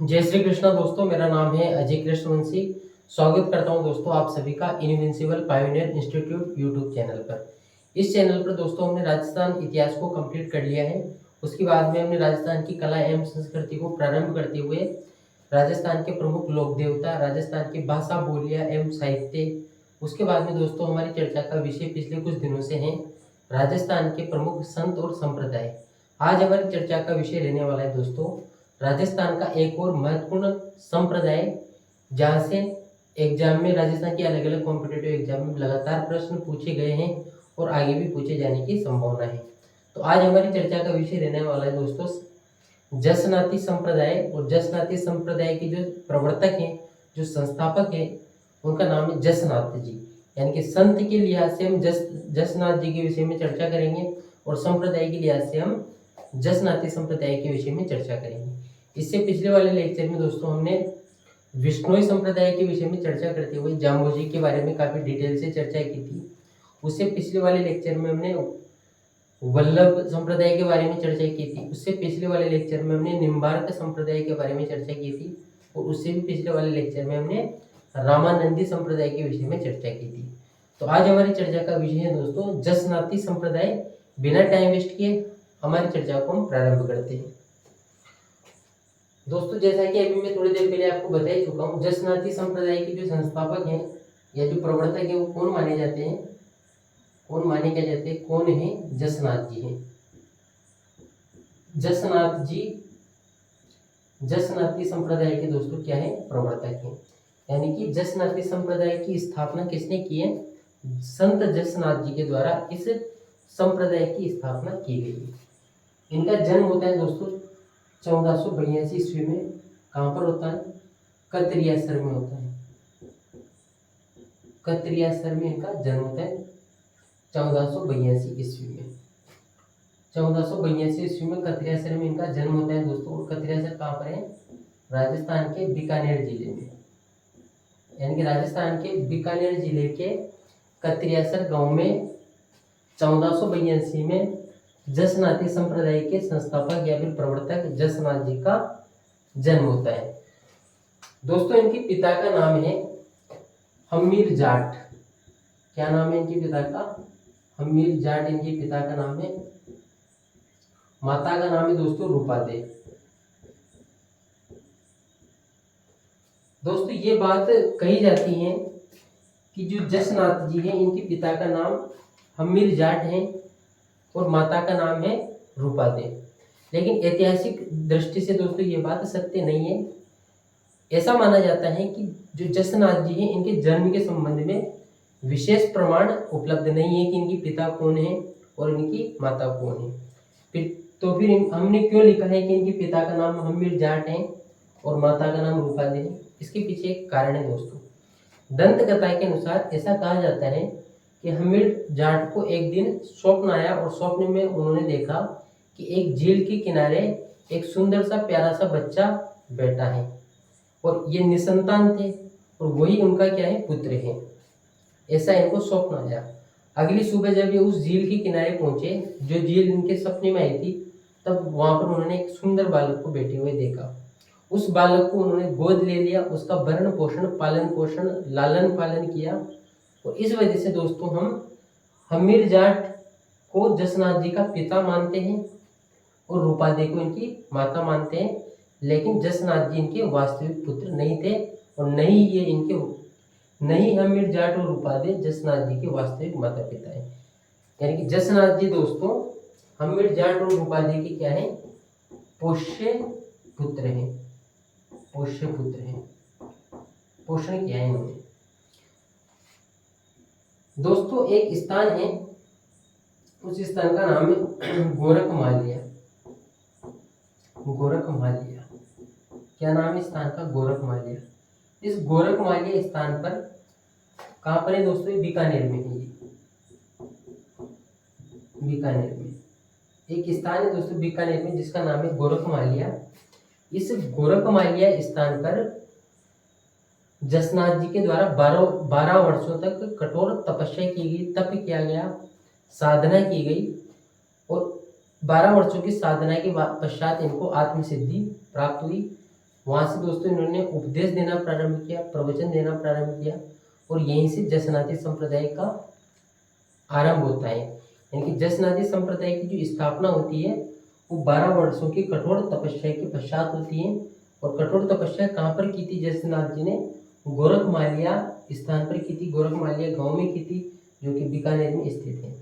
जय श्री कृष्णा दोस्तों, मेरा नाम है अजय कृष्णवंशी। स्वागत करता हूं दोस्तों आप सभी का invincible pioneer institute YouTube channel पर। इस चैनल पर दोस्तों हमने राजस्थान इतिहास को कंप्लीट कर लिया है। उसके बाद में हमने राजस्थान की कला एवं संस्कृति को प्रारंभ करते हुए राजस्थान के प्रमुख लोक देवता, राजस्थान की भाषा, बोलियां एवं साहित्य। उसके बाद में दोस्तों हमारी चर्चा का विषय पिछले कुछ दिनों से है राजस्थान के प्रमुख संत और संप्रदाय। आज हमारी चर्चा का विषय रहने वाला है दोस्तों राजस्थान का एक और महत्वपूर्ण संप्रदाय, जहाँ से एग्जाम में राजस्थान के अलग अलग कॉम्पिटेटिव एग्जाम में लगातार प्रश्न पूछे गए हैं और आगे भी पूछे जाने की संभावना है। तो आज हमारी चर्चा का विषय रहने वाला है दोस्तों जसनाती संप्रदाय। और जसनाती संप्रदाय के जो प्रवर्तक हैं, जो संस्थापक हैं, उनका नाम है जसनाथ जी। यानी कि संत के लिहाज से हम जसनाथ जी के विषय में चर्चा करेंगे और संप्रदाय के लिहाज से हम जसनाती संप्रदाय के विषय में चर्चा करेंगे। इससे पिछले वाले लेक्चर में दोस्तों हमने विष्णोई संप्रदाय के विषय में चर्चा करते हुए जाम्बोजी के बारे में काफ़ी डिटेल से चर्चा की थी। उससे पिछले वाले लेक्चर में हमने वल्लभ संप्रदाय के बारे में चर्चा की थी। उससे पिछले वाले लेक्चर में हमने निम्बार्क संप्रदाय के बारे में चर्चा की थी। और उससे भी पिछले वाले लेक्चर में हमने रामानंदी संप्रदाय के विषय में चर्चा की थी। तो आज हमारी चर्चा का विषय है दोस्तों जसनाती संप्रदाय। बिना टाइम वेस्ट किए हमारी चर्चा को हम प्रारंभ करते हैं। दोस्तों जैसा कि अभी मैं थोड़ी देर पहले आपको बता ही चुका हूँ, जसनाती संप्रदाय के जो संस्थापक हैं या जो प्रवर्तक हैं वो कौन माने जाते हैं, कौन माने क्या जाते हैं, कौन है? जसनाथ जी हैं। जसनाथ जी जसनाती संप्रदाय के दोस्तों क्या है? प्रवर्तक हैं। यानी कि जसनाती संप्रदाय की स्थापना किसने की है? संत जसनाथ जी के द्वारा इस संप्रदाय की स्थापना की गई है। इनका जन्म होता है दोस्तों 1482 ईस्वी में। कहाँ पर होता है? कतरियासर में होता है। कतरियासर में इनका जन्म होता है 1482 ईस्वी में। 1482 ईस्वी में कतरियासर में इनका जन्म होता है दोस्तों। और कतरियासर कहाँ पर है? राजस्थान के बीकानेर जिले में। यानी कि राजस्थान के बीकानेर जिले के कतरियासर गांव में 1482 में जसनाती संप्रदाय के संस्थापक या फिर प्रवर्तक जसनाथ जी का जन्म होता है दोस्तों। इनके पिता का नाम है हमीर जाट। क्या नाम है इनके पिता का? हमीर जाट इनके पिता का नाम है। माता का नाम है दोस्तों रूपादे। दोस्तों ये बात कही जाती है कि जो जसनाथ जी हैं इनके पिता का नाम हमीर जाट है और माता का नाम है रूपादे। लेकिन ऐतिहासिक दृष्टि से दोस्तों ये बात सत्य नहीं है। ऐसा माना जाता है कि जो जसनाथ जी हैं इनके जन्म के संबंध में विशेष प्रमाण उपलब्ध नहीं है कि इनके पिता कौन है और इनकी माता कौन है। फिर हमने क्यों लिखा है कि इनके पिता का नाम हमीर जाट है और माता का नाम रूपादे है? इसके पीछे एक कारण है दोस्तों। दंत कथा के अनुसार ऐसा कहा जाता है कि हमीर जाट को एक दिन स्वप्न आया और स्वप्न में उन्होंने देखा कि एक झील के किनारे एक सुंदर सा प्यारा सा बच्चा बैठा है और ये निसंतान थे और वही उनका क्या है? पुत्र है। ऐसा इनको स्वप्न आया। अगली सुबह जब ये उस झील के किनारे पहुंचे, जो झील इनके सपने में आई थी, तब वहां पर उन्होंने एक सुंदर बालक को बैठे हुए देखा। उस बालक को उन्होंने गोद ले लिया, उसका भरण पोषण, पालन पोषण, लालन पालन किया। और इस वजह से दोस्तों हम हमीर जाट को जसनाथ जी का पिता मानते हैं और रूपादे को इनकी माता मानते हैं। लेकिन जसनाथ जी इनके वास्तविक पुत्र नहीं थे और नहीं हमीर जाट और रूपादे जसनाथ जी के वास्तविक माता पिता हैं। यानी कि जसनाथ जी दोस्तों हमीर जाट और रूपादे के क्या है? पोष्य पुत्र हैं। पोष्य पुत्र हैं। पोषण किया है इन्होंने। दोस्तों एक स्थान है, उस स्थान का नाम है गोरखमालिया। गोरखमालिया, क्या नाम है स्थान का? गोरखमालिया। इस गोरखमालिया स्थान पर कहाँ पर है दोस्तों? बीकानेर में है। ये बीकानेर में एक स्थान है दोस्तों बीकानेर में जिसका नाम है गोरखमालिया। इस गोरखमालिया स्थान पर जसनाथ जी के द्वारा 12 वर्षों तक कठोर तपस्या की गई, तप किया गया, साधना की गई। और 12 वर्षों की साधना के पश्चात इनको आत्मसिद्धि प्राप्त हुई। वहाँ से दोस्तों इन्होंने उपदेश देना प्रारंभ किया, प्रवचन देना प्रारंभ किया, और यहीं से जसनाती संप्रदाय का आरंभ होता है। यानी कि जसनाती संप्रदाय की जो स्थापना होती है वो 12 वर्षों की कठोर तपस्या के पश्चात होती है। और कठोर तपस्या कहाँ पर की थी जसनाथ जी ने? गोरखमालिया स्थान पर की थी, गोरखमालिया गांव में की थी, जो कि बीकानेर में स्थित है।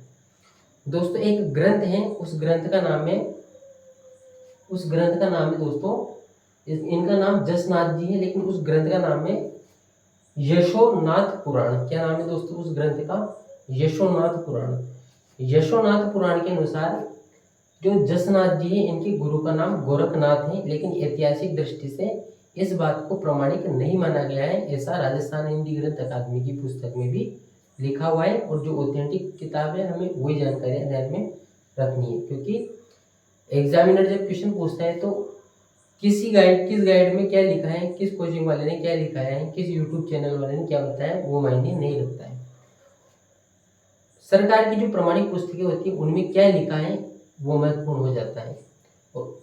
दोस्तों एक ग्रंथ है, उस ग्रंथ का नाम है दोस्तों, इनका नाम जसनाथ जी है, लेकिन उस ग्रंथ का नाम है यशोनाथ पुराण। क्या नाम है दोस्तों उस ग्रंथ का? यशोनाथ पुराण। यशोनाथ पुराण के अनुसार जो जसनाथ जी है इनके गुरु का नाम गोरखनाथ है, लेकिन ऐतिहासिक दृष्टि से इस बात को प्रमाणिक नहीं माना गया है। ऐसा राजस्थान हिंदी ग्रंथ अकादमी की पुस्तक में भी लिखा हुआ है, और जो ऑथेंटिक किताब है हमें वही जानकारियां ध्यान में रखनी है, क्योंकि एग्जामिनर जब क्वेश्चन पूछता है तो किस गाइड में क्या लिखा है, किस कोचिंग वाले ने क्या लिखा है, किस यूट्यूब चैनल वाले ने क्या बताया, वो मायने नहीं रखता है। सरकार की जो प्रमाणिक पुस्तकें होती है उनमें क्या लिखा है वो महत्वपूर्ण हो जाता है। और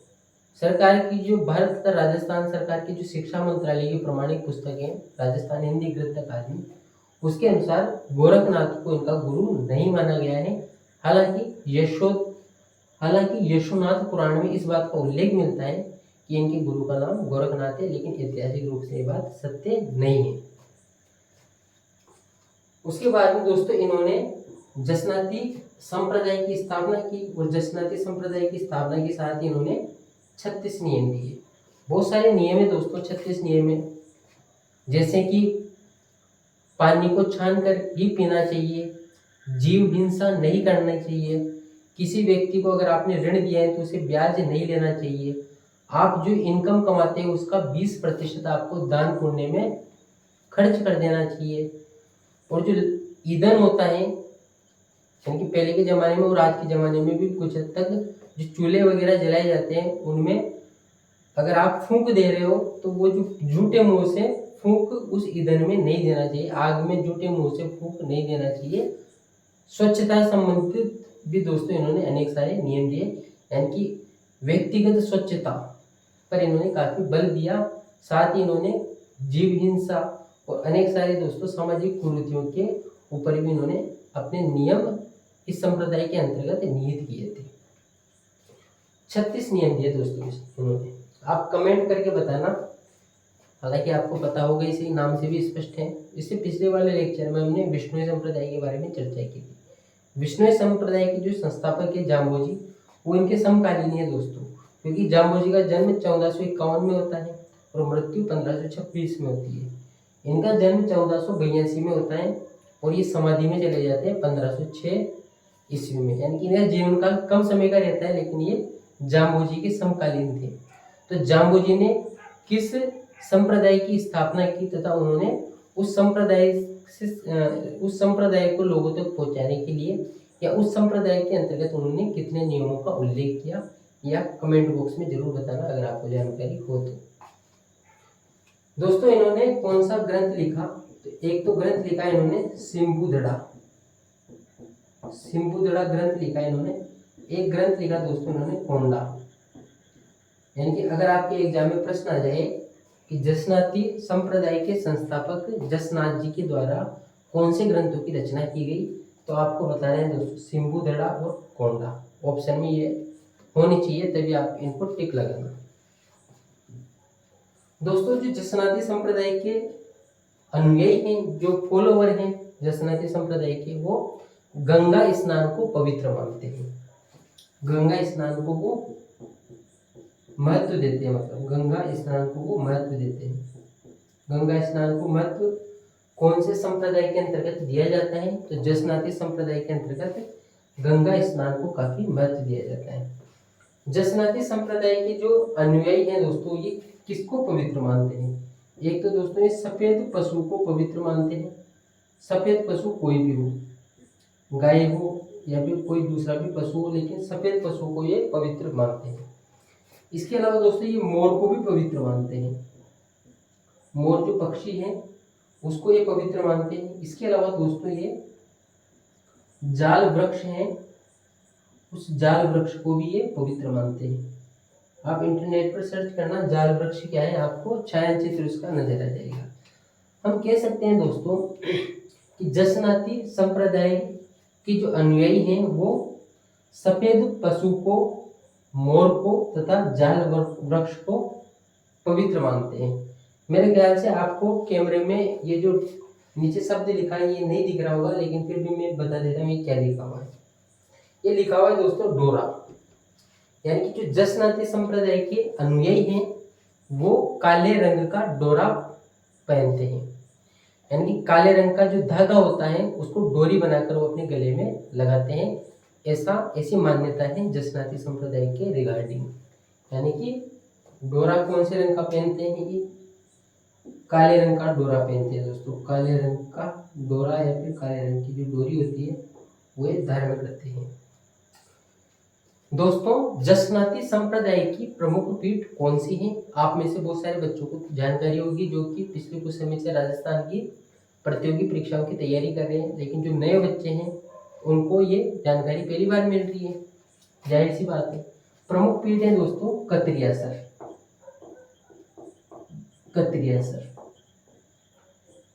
सरकार की जो भारत तथा राजस्थान सरकार की जो शिक्षा मंत्रालय की प्रमाणिक पुस्तकें राजस्थान हिंदी ग्रंथ अकादमी, उसके अनुसार गोरखनाथ को इनका गुरु नहीं माना गया है। हालांकि यशोनाथ पुराण में इस बात का उल्लेख मिलता है कि इनके गुरु का नाम गोरखनाथ है, लेकिन ऐतिहासिक रूप से ये बात सत्य नहीं है। उसके बाद में दोस्तों इन्होंने जसनाती संप्रदाय की स्थापना की, और जसनाती संप्रदाय की स्थापना के साथ ही इन्होंने 36 नियम दिए। बहुत सारे नियम है दोस्तों, 36 नियम है, जैसे कि पानी को छान कर ही पीना चाहिए, जीव हिंसा नहीं करना चाहिए, किसी व्यक्ति को अगर आपने ऋण दिया है तो उसे ब्याज नहीं लेना चाहिए, आप जो इनकम कमाते हैं उसका 20% आपको दान पुण्य में खर्च कर देना चाहिए। और जो ईंधन होता है, यानी कि पहले के ज़माने में और आज के ज़माने में भी कुछ हद तक जो चूल्हे वगैरह जलाए जाते हैं उनमें अगर आप फूंक दे रहे हो तो वो जो झूठे मुंह से फूंक उस ईंधन में नहीं देना चाहिए, आग में झूठे मुंह से फूंक नहीं देना चाहिए। स्वच्छता संबंधित भी दोस्तों इन्होंने अनेक सारे नियम दिए, यानी कि व्यक्तिगत स्वच्छता पर इन्होंने काफ़ी बल दिया। साथ ही इन्होंने जीव हिंसा और अनेक सारे दोस्तों सामाजिक कुरीतियों के ऊपर भी इन्होंने अपने नियम इस संप्रदाय के अंतर्गत निहित किए थे। 36 नियम दिए दोस्तों इन्होंने, आप कमेंट करके बताना। हालांकि आपको पता होगा, इसी नाम से भी स्पष्ट है। इससे पिछले वाले लेक्चर में हमने विष्णु संप्रदाय के बारे में चर्चा की थी। विष्णु संप्रदाय के जो संस्थापक है जाम्बोजी, वो इनके समकालीन है दोस्तों, क्योंकि जाम्बोजी का जन्म 1451 में होता है और मृत्यु 1526 में होती है। इनका जन्म 1482 में होता है और ये समाधि में चले जाते हैं 1506 ईस्वी में, यानी कि इनका जीवन काल कम समय का रहता है, लेकिन ये जाम्बोजी के समकालीन थे। तो जाम्बोजी ने किस संप्रदाय की स्थापना की तथा उन्होंने उस संप्रदाय को लोगों तक पहुंचाने के लिए या उस संप्रदाय के अंतर्गत उन्होंने कितने नियमों का उल्लेख किया, या कमेंट बॉक्स में जरूर बताना अगर आपको जानकारी हो तो। दोस्तों इन्होंने कौन सा ग्रंथ लिखा? तो एक तो ग्रंथ लिखा इन्होंने सिंबुदड़ा ग्रंथ लिखा इन्होंने। एक ग्रंथ लिखा दोस्तों इन्होंने कोंडा। यानी कि अगर आपके एग्जाम में प्रश्न आ जाए कि जसनाती संप्रदाय के संस्थापक जसनाथ जी के द्वारा कौन से ग्रंथों की रचना की गई, तो आपको बताना है दोस्तों सिंबुदड़ा और कोंडा। ऑप्शन में ये होनी चाहिए, तभी आप इनको टिक लगाना। दोस्तों जो जसनाती संप्रदाय के अनुयायी हैं, जो फॉलोवर हैं जसनाती संप्रदाय के, वो गंगा स्नान को पवित्र मानते हैं। गंगा स्नान को वो महत्व देते हैं, मतलब गंगा स्नान को वो महत्व देते हैं। गंगा स्नान को महत्व कौन से संप्रदाय के अंतर्गत दिया जाता है? तो जसनाती संप्रदाय के अंतर्गत गंगा स्नान को काफी महत्व दिया जाता है। जसनाती संप्रदाय के जो अनुयायी हैं दोस्तों, ये किसको पवित्र मानते हैं? एक तो दोस्तों ये सफेद पशु को पवित्र मानते हैं। सफेद पशु कोई भी हो, गाय हो या फिर कोई दूसरा भी पशु हो, लेकिन सफेद पशु को ये पवित्र मानते हैं। इसके अलावा दोस्तों ये मोर को भी पवित्र मानते हैं। मोर जो पक्षी है उसको ये पवित्र मानते हैं। इसके अलावा दोस्तों ये जाल वृक्ष है, उस जाल वृक्ष को भी ये पवित्र मानते हैं। आप इंटरनेट पर सर्च करना जाल वृक्ष क्या है, आपको छायांचित्र उसका नजर आ जाएगा। हम कह सकते हैं दोस्तों कि जसनाती संप्रदाय के जो अनुयायी हैं वो सफेद पशु को, मोर को तथा जाल वृक्ष को पवित्र मानते हैं। मेरे ख्याल से आपको कैमरे में ये जो नीचे शब्द लिखा है ये नहीं दिख रहा होगा, लेकिन फिर भी मैं बता देता हूँ ये क्या लिखा हुआ है। ये लिखा हुआ है दोस्तों डोरा, यानी कि जो जसनाती संप्रदाय के अनुयायी हैं वो काले रंग का डोरा पहनते हैं, यानी कि काले रंग का जो धागा होता है उसको डोरी बनाकर वो अपने गले में लगाते हैं। ऐसी मान्यता है जसनाती संप्रदाय के रिगार्डिंग। यानी कि डोरा कौन से रंग का पहनते हैं, ये काले रंग का डोरा पहनते हैं दोस्तों। काले रंग का डोरा या फिर काले रंग की जो डोरी होती है वो धारण करते हैं। दोस्तों जसनाती संप्रदाय की प्रमुख पीठ कौन सी है? आप में से बहुत सारे बच्चों को जानकारी होगी जो कि पिछले कुछ समय से राजस्थान की प्रतियोगी परीक्षाओं की तैयारी कर रहे हैं, लेकिन जो नए बच्चे हैं उनको ये जानकारी पहली बार मिल रही है, जाहिर सी बात है। प्रमुख पीठ है दोस्तों कत्रियासर। कत्रियासर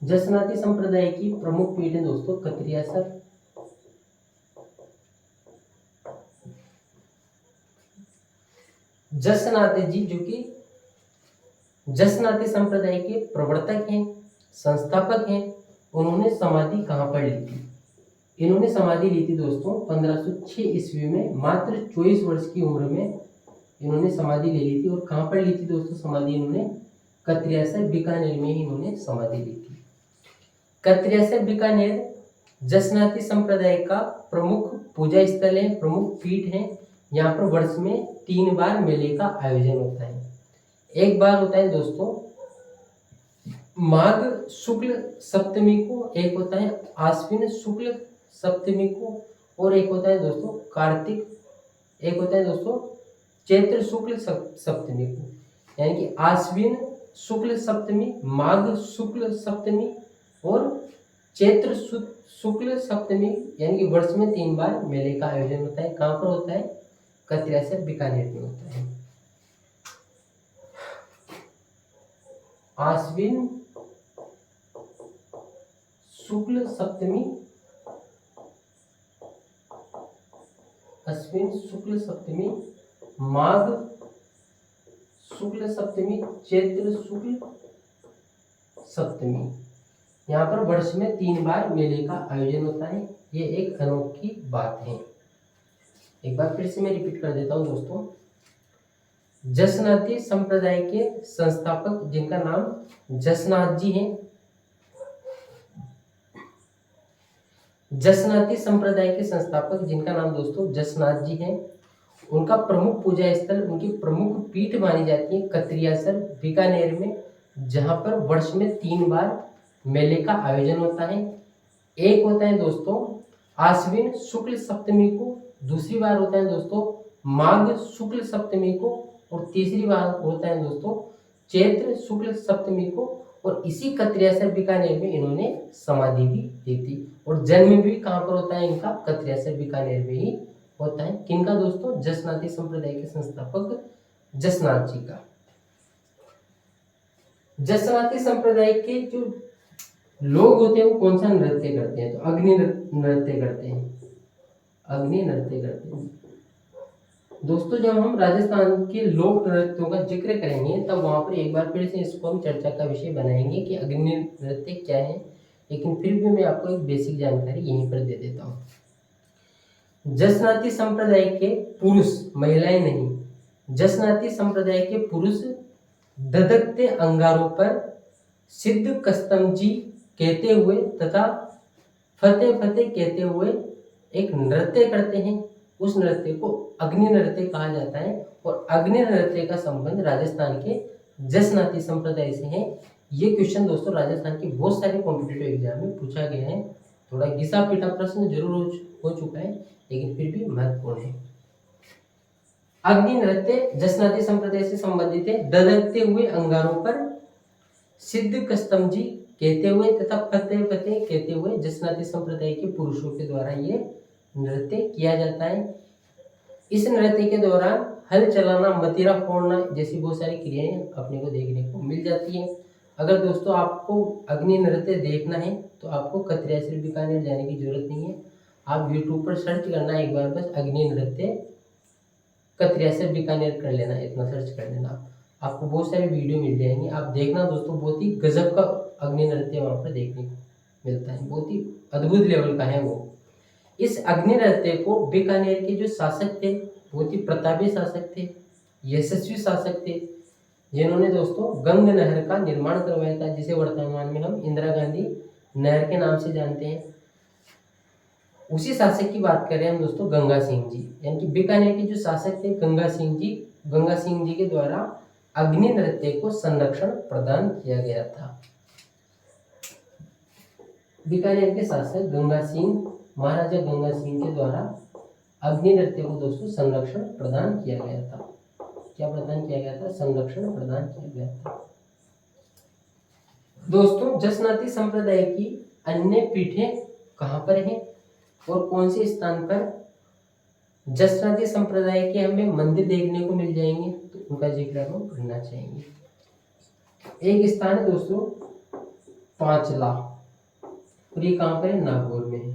जसनाती संप्रदाय की प्रमुख पीठ है दोस्तों कत्रियासर। जसनाती जी जो कि जसनाती संप्रदाय के प्रवर्तक हैं, संस्थापक हैं, उन्होंने समाधि कहाँ पर ली थी? इन्होंने समाधि ली थी दोस्तों 1506 ईस्वी में, मात्र 24 वर्ष की उम्र में इन्होंने समाधि ले ली थी। और कहाँ पर ली थी दोस्तों समाधि? इन्होंने कत्रियासर बीकानेर में ही इन्होंने समाधि ली थी। कत्रियासर बीकानेर जसनाती संप्रदाय का प्रमुख पूजा स्थल है, प्रमुख पीठ है। यहाँ पर वर्ष में 3 बार मेले का आयोजन होता है। एक बार होता है दोस्तों माघ शुक्ल सप्तमी को, एक होता है आश्विन शुक्ल सप्तमी को, और एक होता है दोस्तों कार्तिक, एक होता है दोस्तों चैत्र शुक्ल सप्तमी को। यानी कि आश्विन शुक्ल सप्तमी, माघ शुक्ल सप्तमी और चैत्र शुक्ल सप्तमी, यानी कि वर्ष में 3 बार मेले का आयोजन होता है। कहाँ पर होता है? कत्रियासर बीकानेर में होता है। आश्विन शुक्ल सप्तमी, अश्विन शुक्ल सप्तमी, माघ शुक्ल सप्तमी, चैत्र शुक्ल सप्तमी, यहाँ पर वर्ष में 3 बार मेले का आयोजन होता है। ये एक अनोखी बात है। एक बार फिर से मैं रिपीट कर देता हूँ दोस्तों। जसनाती संप्रदाय के संस्थापक जिनका नाम जसनाथ जी हैं, जसनाती संप्रदाय के संस्थापक जिनका नाम दोस्तों जसनाथ जी हैं, उनका प्रमुख पूजा स्थल, उनकी प्रमुख पीठ मानी जाती है कत्रियासर बीकानेर में, जहां पर वर्ष में 3 बार मेले का आयोजन होता है। एक होता है दोस्तों आश्विन शुक्ल सप्तमी को, दूसरी बार होता है दोस्तों माघ शुक्ल सप्तमी को, और तीसरी बार होता है दोस्तों चैत्र शुक्ल सप्तमी को। और इसी कत्रियासर बीकानेर में इन्होंने समाधि भी ली थी। और जन्म भी कहाँ पर होता है इनका? कत्रियासर बीकानेर में ही होता है। किनका दोस्तों? जसनाती संप्रदाय के संस्थापक जसनाथ जी का। जसनाती संप्रदाय के जो लोग होते हैं वो कौन सा नृत्य करते हैं? तो अग्नि नृत्य करते हैं। अग्नि नृत्य करते हैं दोस्तों। जब हम राजस्थान के लोक नृत्यों का जिक्र करेंगे तब वहां पर एक बार फिर से इसको हम चर्चा का विषय बनाएंगे कि अग्नि नृत्य क्या है, लेकिन फिर भी मैं आपको एक बेसिक जानकारी यहीं पर दे देता हूँ। जसनाती संप्रदाय के पुरुष, महिलाएं नहीं, जसनाती संप्रदाय के पुरुष धधकते अंगारों पर सिद्ध कस्तम जी कहते हुए तथा फतेह फतेह कहते हुए एक नृत्य करते हैं। उस नृत्य को अग्नि नृत्य कहा जाता है। और अग्नि नृत्य का संबंध राजस्थान के जसनाती संप्रदाय से है। ये क्वेश्चन दोस्तों राजस्थान के बहुत सारे कॉम्पिटिटिव एग्जाम में पूछा गया है। थोड़ा घिसा पिटा प्रश्न जरूर हो चुका है, लेकिन फिर भी महत्वपूर्ण है। अग्नि नृत्य जसनाती संप्रदाय से संबंधित है। धधकते हुए अंगारों पर सिद्ध कस्तम जी कहते हुए तथा फतेह फतेह कहते हुए जसनाती संप्रदाय के पुरुषों के द्वारा ये नृत्य किया जाता है। इस नृत्य के दौरान हल चलाना, मदिरा फोड़ना जैसी बहुत सारी क्रियाएं अपने को देखने को मिल जाती हैं। अगर दोस्तों आपको अग्नि नृत्य देखना है तो आपको कतरियासर बीकानेर जाने की जरूरत नहीं है। आप यूट्यूब पर सर्च करना एक बार, बस अग्नि नृत्य कतरियासर बीकानेर कर लेना, इतना सर्च कर लेना, आपको बहुत सारी वीडियो मिल जाएंगी। आप देखना दोस्तों, बहुत ही गजब का अग्नि नृत्य वहाँ पर देखने को मिलता है, बहुत ही अद्भुत लेवल का है वो। इस अग्नि नृत्य को बीकानेर के जो शासक थे, बहुत ही प्रतापी शासक थे, यशस्वी शासक थे, जिन्होंने दोस्तों गंग नहर का निर्माण करवाया था, जिसे वर्तमान में हम इंदिरा गांधी नहर के नाम से जानते हैं। उसी शासक की बात कर रहे हैं हम दोस्तों, गंगा सिंह जी, यानी कि बीकानेर के जो शासक थे गंगा सिंह जी के द्वारा अग्नि नृत्य को संरक्षण प्रदान किया गया था। बीकानेर के शासक महाराजा गंगा सिंह के द्वारा अग्नि नृत्य को दोस्तों संरक्षण प्रदान किया गया था। क्या प्रदान किया गया था? संरक्षण प्रदान किया गया था। दोस्तों जसनाती संप्रदाय की अन्य पीठें कहाँ पर हैं और कौन से स्थान पर जसनाती संप्रदाय के हमें मंदिर देखने को मिल जाएंगे, तो उनका जिक्र हम करना चाहेंगे। एक स्थान है दोस्तों पांचला, और ये कहाँ पर है? नागौर में है,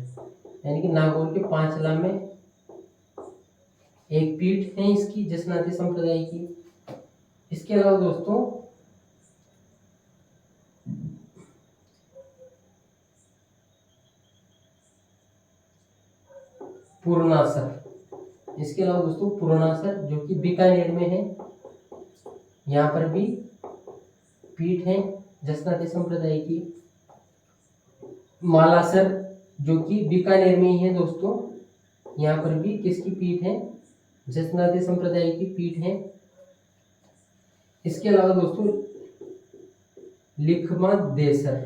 यानी कि नागौर के पांचला में एक पीठ है इसकी, जसनाती संप्रदाय की। इसके अलावा दोस्तों पूर्णासर जो कि बीकानेर में है, यहाँ पर भी पीठ है जसनाती संप्रदाय की। मालासर जो कि बीकानेर में ही है दोस्तों, यहाँ पर भी किसकी पीठ है? जसनाती संप्रदाय की पीठ है। इसके अलावा दोस्तों लिखमा देसर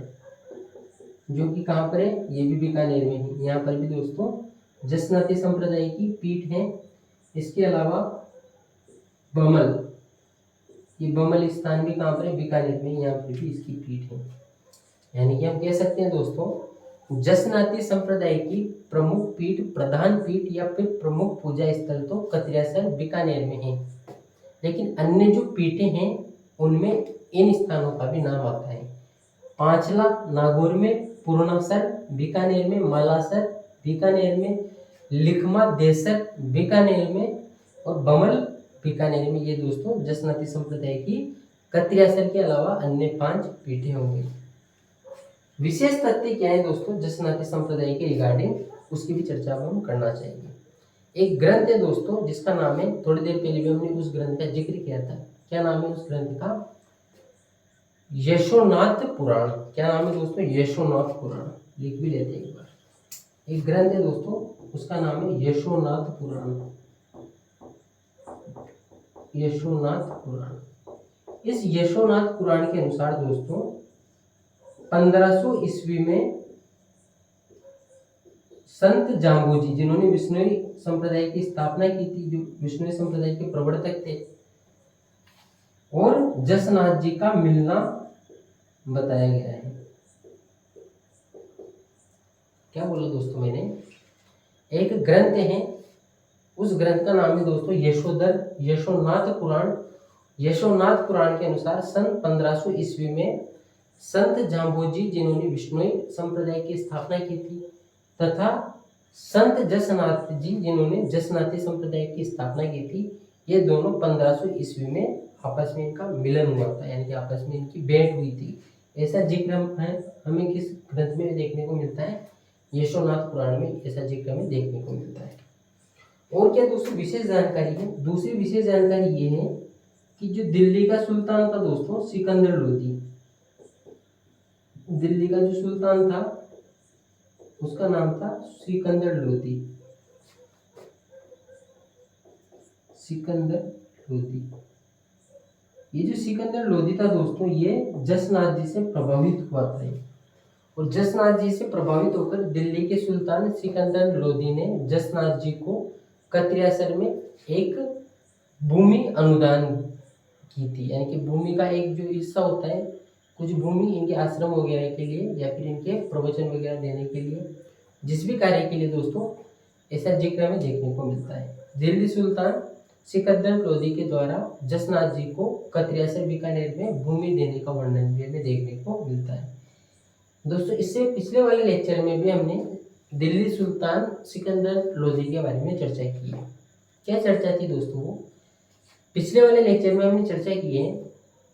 जो कि कहाँ पर है? ये भी बीकानेर में है, यहाँ पर भी दोस्तों जसनाती संप्रदाय की पीठ है। इसके अलावा बमल, ये बमल स्थान भी कहाँ पर है? बीकानेर में, यहाँ पर भी इसकी पीठ है। यानी कि हम कह सकते हैं दोस्तों जसनाती संप्रदाय की प्रमुख पीठ, प्रधान पीठ या फिर प्रमुख पूजा स्थल तो कतरियासर बीकानेर में है, लेकिन अन्य जो पीठें हैं उनमें इन स्थानों का भी नाम आता है। पांचला नागौर में, पूर्णासर बीकानेर में, मालासर बीकानेर में, लिखमा देसर बीकानेर में और बमल बीकानेर में। ये दोस्तों जसनाती संप्रदाय की कतरियासर के अलावा अन्य 5 पीठें होंगी। विशेष तथ्य क्या है दोस्तों जसनाती संप्रदाय के रिगार्डिंग, उसकी भी चर्चा हम करना चाहेंगे। एक ग्रंथ है दोस्तों जिसका नाम है, थोड़ी देर पहले भी हमने उस ग्रंथ का जिक्र किया था। क्या नाम है उस ग्रंथ का? यशोनाथ पुराण। क्या नाम है दोस्तों? यशोनाथ पुराण। लिख भी लेते हैं एक बार। एक ग्रंथ है दोस्तों, उसका नाम है यशोनाथ पुराण। यशोनाथ पुराण। इस यशोनाथ पुराण के अनुसार दोस्तों 1500 ईस्वी में संत जाम्बोजी, जिन्होंने विष्णुई संप्रदाय की स्थापना की थी, जो विष्णुई संप्रदाय के प्रवर्तक थे, और जसनाथ जी का मिलना बताया गया है। क्या बोला दोस्तों मैंने? एक ग्रंथ है, उस ग्रंथ का नाम है दोस्तों यशोनाथ पुराण। यशोनाथ पुराण के अनुसार सन 1500 ईस्वी में संत जाम्बोजी, जिन्होंने विष्णुई संप्रदाय की स्थापना की थी, तथा संत जसनाथ जी, जिन्होंने जसनाती संप्रदाय की स्थापना की थी, ये दोनों 1500 ईस्वी में आपस में इनका मिलन हुआ था, यानी कि आपस में इनकी भेंट हुई थी। ऐसा जिक्र हमें किस ग्रंथ में देखने को मिलता है? यशोनाथ पुराण में ऐसा जिक्र हमें देखने को मिलता है। और क्या दोस्तों विशेष जानकारी है? दूसरी विशेष जानकारी ये है कि जो दिल्ली का सुल्तान था दोस्तों सिकंदर लोदी, दिल्ली का जो सुल्तान था उसका नाम था सिकंदर लोदी। सिकंदर लोदी, ये जो सिकंदर लोदी था दोस्तों, ये जसनाथ जी से प्रभावित हुआ था, और जसनाथ जी से प्रभावित होकर दिल्ली के सुल्तान सिकंदर लोदी ने जसनाथ जी को कतरियासर में एक भूमि अनुदान की थी, यानी कि भूमि का एक जो हिस्सा होता है, कुछ भूमि इनके आश्रम वगैरह के लिए या फिर इनके प्रवचन वगैरह देने के लिए, जिस भी कार्य के लिए दोस्तों, ऐसा जिक्र हमें देखने को मिलता है। दिल्ली सुल्तान सिकंदर लोदी के द्वारा जसनाथ जी को कतरिया से बीकानेर में भूमि देने का वर्णन भी हमें देखने को मिलता है। दोस्तों इससे पिछले वाले लेक्चर में भी हमने दिल्ली सुल्तान सिकंदर लोदी के बारे में चर्चा की है। क्या चर्चा थी दोस्तों? पिछले वाले लेक्चर में हमने चर्चा की है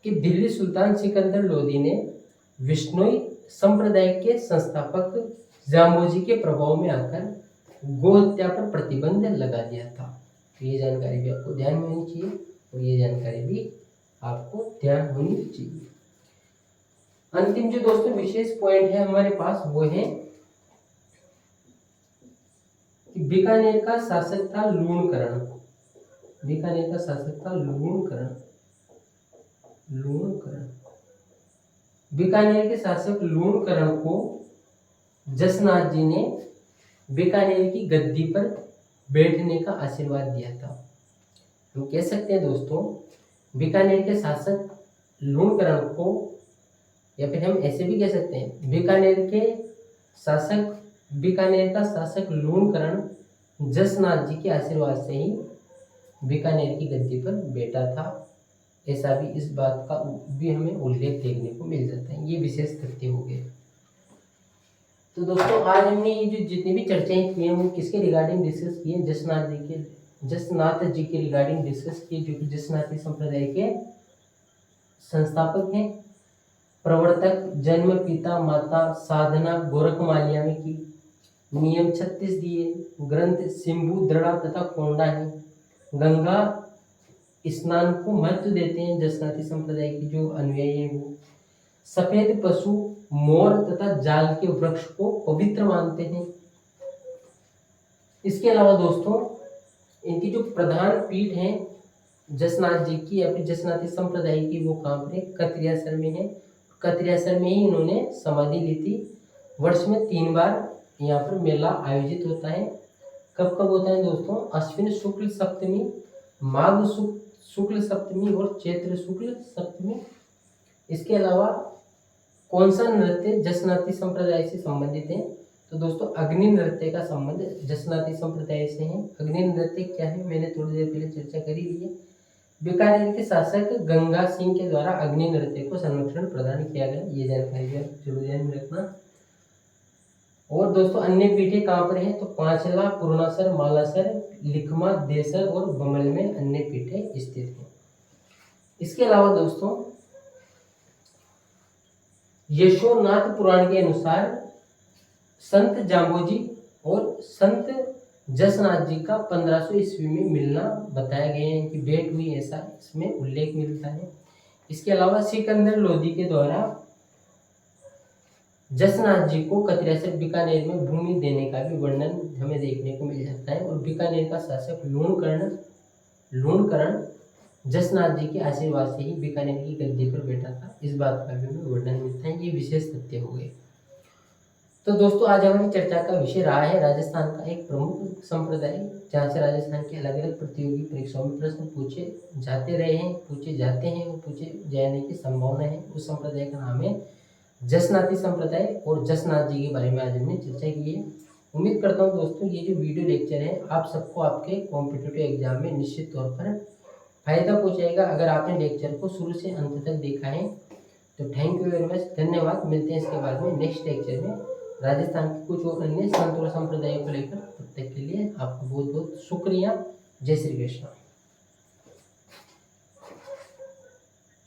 कि दिल्ली सुल्तान सिकंदर लोदी ने विश्नोई संप्रदाय के संस्थापक जामोजी के प्रभाव में आकर गो हत्या पर प्रतिबंध लगा दिया था। तो ये जानकारी भी आपको ध्यान में होनी चाहिए और ये जानकारी भी आपको ध्यान होनी चाहिए। अंतिम जो दोस्तों विशेष पॉइंट है हमारे पास वो है कि बीकानेर का शासक था लूणकरण। बीकानेर का शासक था लूणकरण। बीकानेर के शासक लूणकरण को जसनाथ जी ने बीकानेर की गद्दी पर बैठने का आशीर्वाद दिया था। हम कह सकते हैं दोस्तों बीकानेर के शासक लूणकरण को, या फिर हम ऐसे भी कह सकते हैं बीकानेर का शासक लूणकरण जसनाथ जी के आशीर्वाद से ही बीकानेर की गद्दी पर बैठा था। ऐसा भी इस बात का भी हमें उल्लेख देखने को मिल जाता है। ये विशेष तथ्य हो गए। तो दोस्तों आज हमने ये जो जितनी भी चर्चाएं की हैं वो किसके रिगार्डिंग डिस्कस किए? जसनाथ जी के रिगार्डिंग डिस्कस किए, जो कि जसनाथी संप्रदाय के संस्थापक हैं, प्रवर्तक, जन्म, पिता, माता, साधना गोरखमालिया में की, नियम 36 दिए, ग्रंथ सिंबू, दृढ़ा तथा कोंडा है, गंगा स्नान को महत्व देते हैं जसनाथी संप्रदाय की जो अनुयायी है वो, सफेद पशु, मोर तथा जाल के वृक्ष को पवित्र मानते हैं। इसके अलावा दोस्तों इनकी जो प्रधान पीठ है जसनाथ जी की या फिर जसनाथी संप्रदाय की वो कहाँ पर है? कतरियासर में है। कतरियासर में ही इन्होंने समाधि ली थी। वर्ष में 3 बार यहाँ पर मेला आयोजित होता है। कब कब होता है दोस्तों? अश्विन शुक्ल सप्तमी, माघ शुक्ल सप्तमी और चैत्र शुक्ल सप्तमी। इसके अलावा कौन सा नृत्य जसनाथी संप्रदाय से संबंधित है? तो दोस्तों अग्नि नृत्य का संबंध जसनाथी संप्रदाय से है। अग्नि नृत्य क्या है मैंने थोड़ी देर पहले चर्चा करी हुई है। बीकानेर के शासक गंगा सिंह के द्वारा अग्नि नृत्य को संरक्षण प्रदान किया गया। ये जानकारी भी जरूर ध्यान में रखना। और दोस्तों अन्य पीठें कहाँ पर हैं? तो पांचला, पूर्णासर, मालासर, लिखमा, देसर और बमल में अन्य पीठें स्थित हैं। इसके अलावा दोस्तों यशोनाथ पुराण के अनुसार संत जाम्बोजी और संत जसनाथ जी का 1500 ईस्वी में मिलना बताया गया है कि भेंट हुई, ऐसा इसमें उल्लेख मिलता है। इसके अलावा सिकंदर लोदी के द्वारा जसनाथ जी को कतरिया से बीकानेर में भूमि देने का भी वर्णन हमें देखने को मिल जाता है। और बीकानेर का शासक लूणकरण जसनाथ जी के आशीर्वाद से ही बीकानेर की गद्दी पर बैठा था, इस बात का भी हमें वर्णन मिलता है। ये विशेष तथ्य हो गए। तो दोस्तों आज हमारी चर्चा का विषय रहा है राजस्थान का एक प्रमुख संप्रदाय, जहाँ से राजस्थान की अलग अलग प्रतियोगी परीक्षाओं में प्रश्न पूछे जाते रहे हैं, पूछे जाते हैं और पूछे जाने की संभावना है। उस संप्रदाय का नाम है जसनाथी संप्रदाय और जसनाथ जी के बारे में आज हमने चर्चा की है। उम्मीद करता हूँ दोस्तों ये जो वीडियो लेक्चर है आप सबको आपके कॉम्पिटिटिव एग्जाम में निश्चित तौर पर फायदा पहुँचाएगा। अगर आपने लेक्चर को शुरू से अंत तक देखा है तो थैंक यू वेरी मच, धन्यवाद। मिलते हैं इसके बाद में नेक्स्ट लेक्चर में राजस्थान के कुछ और अन्य संत और संप्रदायों को लेकर। तब तक के लिए आपको बहुत बहुत शुक्रिया। जय श्री कृष्ण।